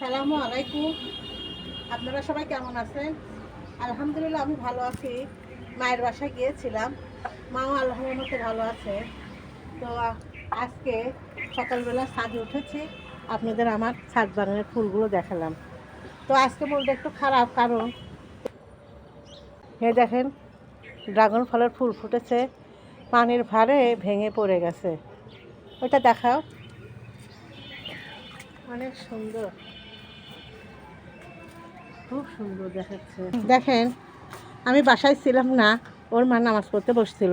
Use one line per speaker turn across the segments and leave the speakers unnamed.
আসসালামু আলাইকুম। আপনারা সবাই কেমন আছেন? আলহামদুলিল্লাহ আমি ভালো আছি। মায়ের বাসায় গিয়েছিলাম, মাও আল্লাহর মতো ভালো আছে। তো আজকে সকালবেলা ছাদে উঠেছি, আপনাদের আমার ছাদ বাগানের ফুলগুলো দেখালাম। তো আজকে মনটা একটু খারাপ, কারণ দেখেন ড্রাগন ফলের ফুল ফুটেছে, পানির ভারে ভেঙে পড়ে গেছে। ওটা দেখাও, অনেক সুন্দর, খুব সুন্দর দেখাচ্ছে। দেখেন, আমি বাসায় ছিলাম না, ওর মা নামাজ পড়তে বসছিল।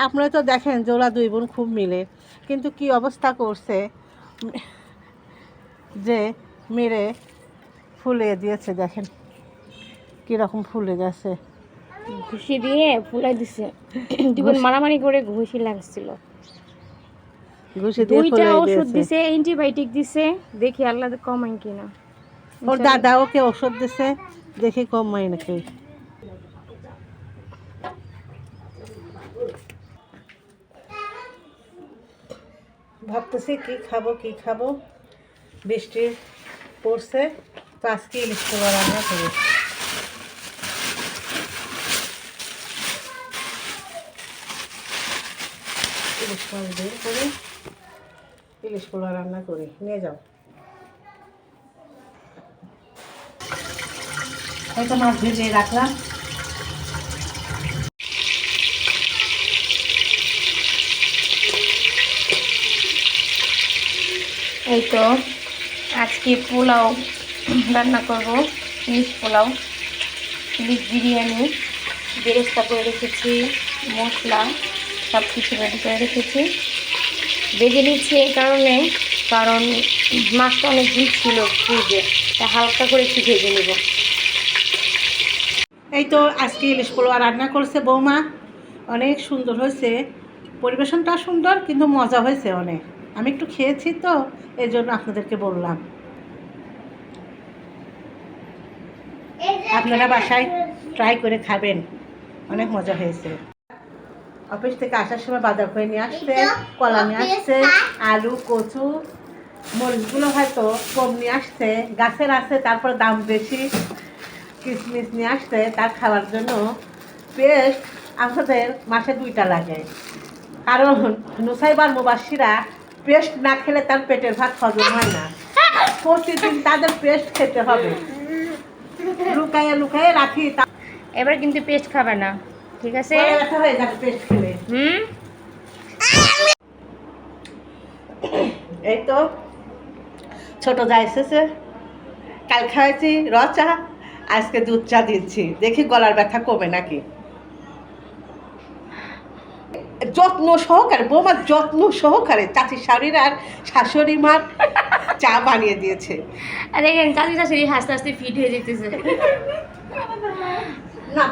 আপনারা তো দেখেন জোড়া দুই বোন খুব মিলে, কিন্তু কি অবস্থা করছে যে মেরে ফুলে দিয়েছে। দেখেন কীরকম ফুলে গেছে,
ঘুষি দিয়ে ফুলাই দিছে। দুজন মারামারি করে ঘুষি লাগছিল,
ঘুষি দিয়ে
দুইটা
ফুলে
ওষুধ
দিয়েছে।
দিছে, অ্যান্টিবায়োটিক দিছে, দেখি আল্লাহ কমাই কিনা।
ওর দাদা ওকে ওষুধ দিছে, দেখি কমায় নাকি। ভাবতেছি কি খাবো, বৃষ্টি পড়ছে, তো আজকে ইলিশ পোলা রান্না করি। ইলিশ মাছ বের করে ইলিশ পোলা রান্না করি, নিয়ে যাও। হয়তো মাছ ভেজে রাখলাম।
এই তো আজকে পোলাও রান্না করব, ইলিশ পোলাও, ইলিশ বিরিয়ানি। বেরেস্তা করে রেখেছি, মশলা সব কিছু রেডি করে রেখেছি। ভেজে নিচ্ছি এই কারণে, কারণ মাছটা অনেক দিন ছিল ফ্রিজে, তা হালকা করে একটু ভেজে নেব।
এই তো আজকে ইলিশ পোলা রান্না করছে বৌমা, অনেক সুন্দর হয়েছে, পরিবেশনটা সুন্দর, কিন্তু মজা হয়েছে অনেক। আমি একটু খেয়েছি তো, এই জন্য আপনাদেরকে বললাম। আপনারা বাসায় ট্রাই করে খাবেন, অনেক মজা হয়েছে। অফিস থেকে আসার সময় বাজার করে নিয়ে আসছে, কলা নিয়ে আসছে, আলু, কচু, মরিচগুলো হয়তো কম নিয়ে আসছে, গাছের আছে, তারপর দাম বেশি। কিশমিশ নিয়ে আসছে তার খাওয়ার জন্য। পেস্ট আমাদের মাসে 2টা লাগে, কারণ নুসাইবার মুবাসিরা পেস্ট না খেলে তার পেটের ভাত হজম হয় না। প্রতিদিন তাদের পেস্ট খেতে হবে, লুকায়ে লুকায়ে রাখি।
এবার কিন্তু পেস্ট খাবে না, ঠিক আছে?
হয়ে যাবে পেস্ট খেলে। এই তো ছোট যা এসেছে, কাল খাওয়াইছি র চা, আজকে দুধ চা দিচ্ছি, দেখি গলার ব্যথা কমে নাকি। যত্ন সহকারে বৌমার, যত্ন সহকারে চাচি শাশুড়ির আর শাশুড়ি মার চা বানিয়ে দিয়েছে।
আর দেখেন চাচি শাশুড়ি হাসতে হাসতে ফিট হয়ে যেতেছে।
না